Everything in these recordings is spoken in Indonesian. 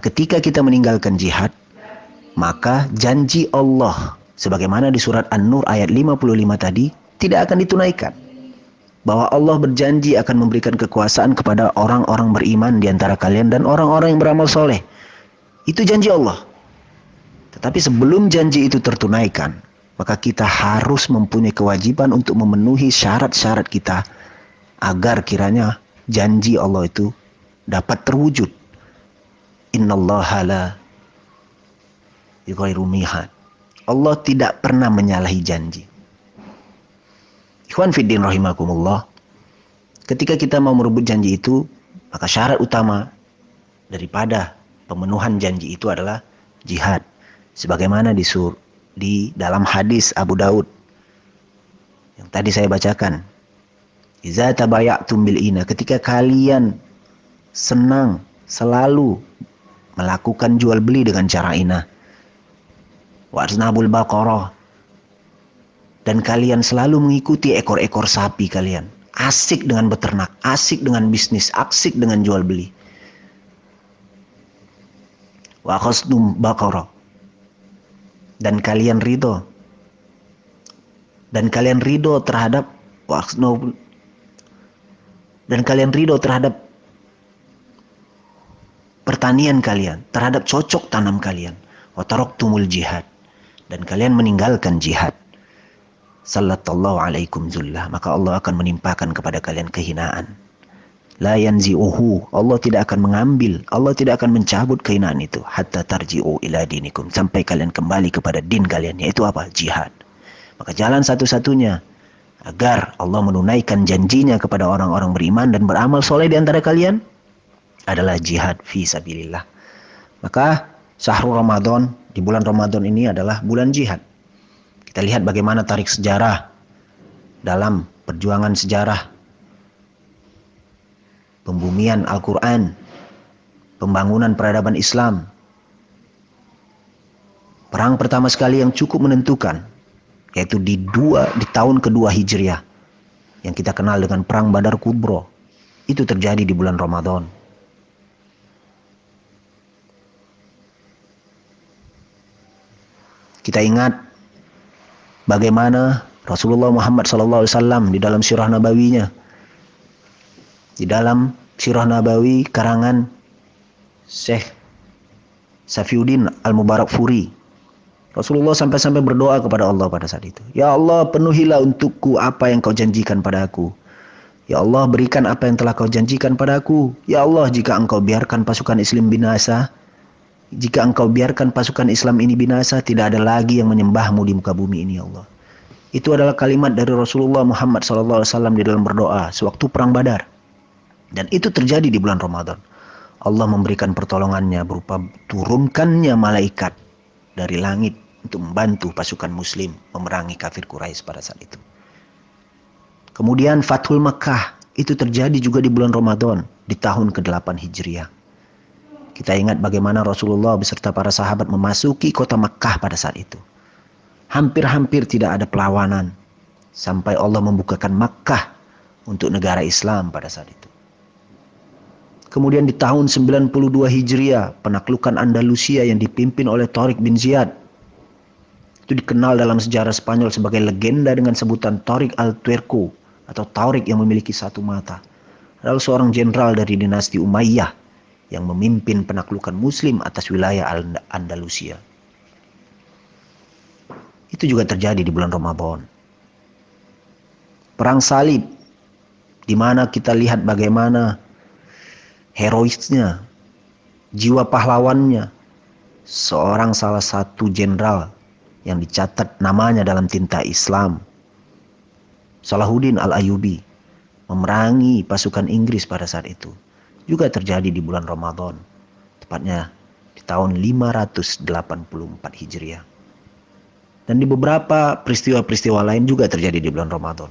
ketika kita meninggalkan jihad, maka janji Allah sebagaimana di surat An-Nur ayat 55 tadi tidak akan ditunaikan. Bahwa Allah berjanji akan memberikan kekuasaan kepada orang-orang beriman di antara kalian dan orang-orang yang beramal soleh. Itu janji Allah. Tetapi sebelum janji itu tertunaikan, maka kita harus mempunyai kewajiban untuk memenuhi syarat-syarat kita agar kiranya janji Allah itu dapat terwujud. Innallaha la yughayyiru mihad. Allah tidak pernah menyalahi janji. Ikhwan fiddin rahimakumullah. Ketika kita mau merebut janji itu, maka syarat utama daripada pemenuhan janji itu adalah jihad. Sebagaimana di dalam hadis Abu Daud yang tadi saya bacakan. Iza tabaya'tum bil ina, ketika kalian senang selalu melakukan jual beli dengan cara inah. Wa aznabul baqarah, dan kalian selalu mengikuti ekor-ekor sapi kalian. Asik dengan beternak, asik dengan bisnis, asik dengan jual beli. Wa khasdum baqarah, dan kalian ridho. Dan kalian ridho terhadap pertanian kalian, terhadap cocok tanam kalian. Wa taraktumul jihad, dan kalian meninggalkan jihad. Sallallahu alaikum zullah, maka Allah akan menimpakan kepada kalian kehinaan. La yanzi'uhu, Allah tidak akan mengambil, Allah tidak akan mencabut kehinaan itu hatta tarji'u ila dinikum, sampai kalian kembali kepada din kalian, yaitu apa? Jihad. Maka jalan satu-satunya agar Allah menunaikan janjinya kepada orang-orang beriman dan beramal soleh di antara kalian adalah jihad fi sabilillah. Maka syahrul Ramadan, di bulan Ramadan ini adalah bulan jihad. Kita lihat bagaimana tarik sejarah dalam perjuangan sejarah pembumian Al-Quran, pembangunan peradaban Islam. Perang pertama sekali yang cukup menentukan, yaitu di tahun kedua Hijriah, yang kita kenal dengan Perang Badar Kubro. Itu terjadi di bulan Ramadan. Kita ingat bagaimana Rasulullah Muhammad SAW di dalam sirah nabawinya, di dalam sirah nabawi karangan Syekh Safiuddin Al-Mubarakfuri, Rasulullah sampai-sampai berdoa kepada Allah pada saat itu. Ya Allah, penuhilah untukku apa yang kau janjikan padaku. Ya Allah, berikan apa yang telah kau janjikan padaku. Ya Allah, jika engkau biarkan pasukan Islam binasa, jika engkau biarkan pasukan Islam ini binasa, tidak ada lagi yang menyembahmu di muka bumi ini, ya Allah. Itu adalah kalimat dari Rasulullah Muhammad SAW di dalam berdoa sewaktu Perang Badar. Dan itu terjadi di bulan Ramadan. Allah memberikan pertolongannya berupa turunkannya malaikat dari langit untuk membantu pasukan muslim memerangi kafir Quraisy pada saat itu. Kemudian Fathul Makkah itu terjadi juga di bulan Ramadan di tahun ke-8 Hijriah. Kita ingat bagaimana Rasulullah beserta para sahabat memasuki kota Makkah pada saat itu. Hampir-hampir tidak ada perlawanan sampai Allah membukakan Makkah untuk negara Islam pada saat itu. Kemudian di tahun 92 Hijriah, penaklukan Andalusia yang dipimpin oleh Tariq bin Ziyad. Itu dikenal dalam sejarah Spanyol sebagai legenda dengan sebutan Tariq al-Tuerco atau Tariq yang memiliki satu mata. Adalah seorang jenderal dari dinasti Umayyah yang memimpin penaklukan muslim atas wilayah Andalusia. Itu juga terjadi di bulan Ramadan. Perang Salib, di mana kita lihat bagaimana heroisnya, jiwa pahlawannya, seorang salah satu jenderal yang dicatat namanya dalam tinta Islam, Salahuddin Al-Ayyubi, memerangi pasukan Inggris pada saat itu. Juga terjadi di bulan Ramadan, tepatnya di tahun 584 Hijriah. Dan di beberapa peristiwa-peristiwa lain juga terjadi di bulan Ramadan.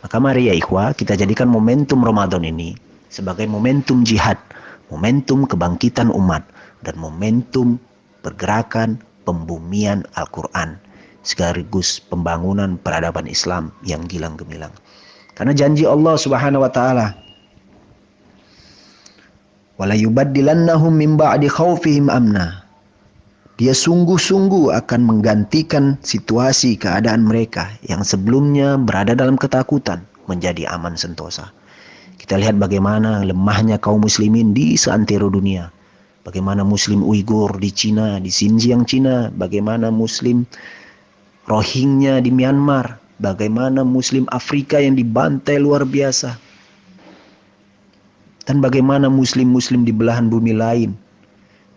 Maka mari ya ikhwah, kita jadikan momentum Ramadan ini sebagai momentum jihad, momentum kebangkitan umat, dan momentum pergerakan pembumian Al-Quran, sekaligus pembangunan peradaban Islam yang gilang gemilang. Karena janji Allah Subhanahu wa Ta'ala, Wala yubaddilannahum min ba'di khaufihim amna. Dia sungguh-sungguh akan menggantikan situasi keadaan mereka yang sebelumnya berada dalam ketakutan menjadi aman sentosa. Kita lihat bagaimana lemahnya kaum muslimin di seantero dunia. Bagaimana muslim Uighur di Cina, di Xinjiang Cina, bagaimana muslim Rohingya di Myanmar, bagaimana muslim Afrika yang dibantai luar biasa. Dan bagaimana muslim-muslim di belahan bumi lain.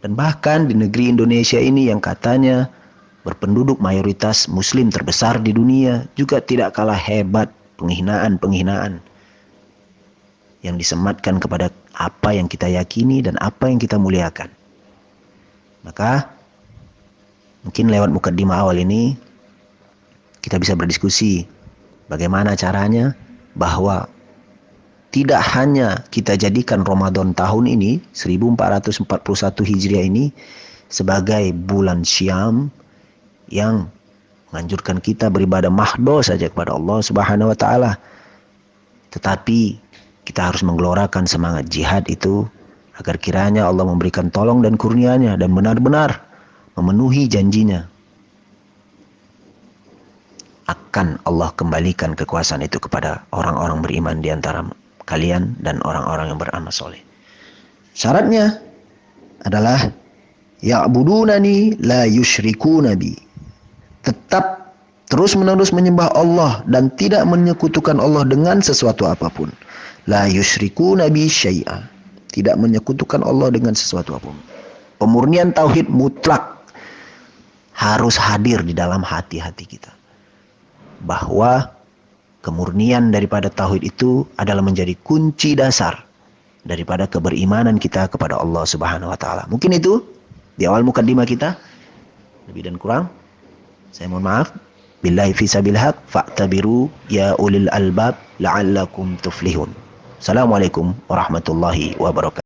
Dan bahkan di negeri Indonesia ini yang katanya berpenduduk mayoritas muslim terbesar di dunia juga tidak kalah hebat penghinaan-penghinaan yang disematkan kepada apa yang kita yakini dan apa yang kita muliakan. Maka mungkin lewat mukaddimah awal ini kita bisa berdiskusi bagaimana caranya bahwa tidak hanya kita jadikan Ramadan tahun ini 1441 Hijriah ini sebagai bulan Syam yang menganjurkan kita beribadah mahdo saja kepada Allah Subhanahu wa taala. Tetapi kita harus menggelorakan semangat jihad itu agar kiranya Allah memberikan tolong dan kurnia-Nya dan benar-benar memenuhi janjinya. Akan Allah kembalikan kekuasaan itu kepada orang-orang beriman di antara kalian dan orang-orang yang beramal soleh. Syaratnya adalah ya'budunani la yusyrikuna bi. Tetap terus-menerus menyembah Allah dan tidak menyekutukan Allah dengan sesuatu apapun. La yusyrikuna bi syai'a. Tidak menyekutukan Allah dengan sesuatu apapun. Pemurnian tauhid mutlak harus hadir di dalam hati-hati kita. Bahwa kemurnian daripada tauhid itu adalah menjadi kunci dasar daripada keberimanan kita kepada Allah Subhanahu wa taala. Mungkin itu di awal mukaddimah kita. Lebih dan kurang saya mohon maaf. Billahi fi sabil haq fa'tabiru ya ulil albab la'allakum tuflihun. Assalamualaikum warahmatullahi wabarakatuh.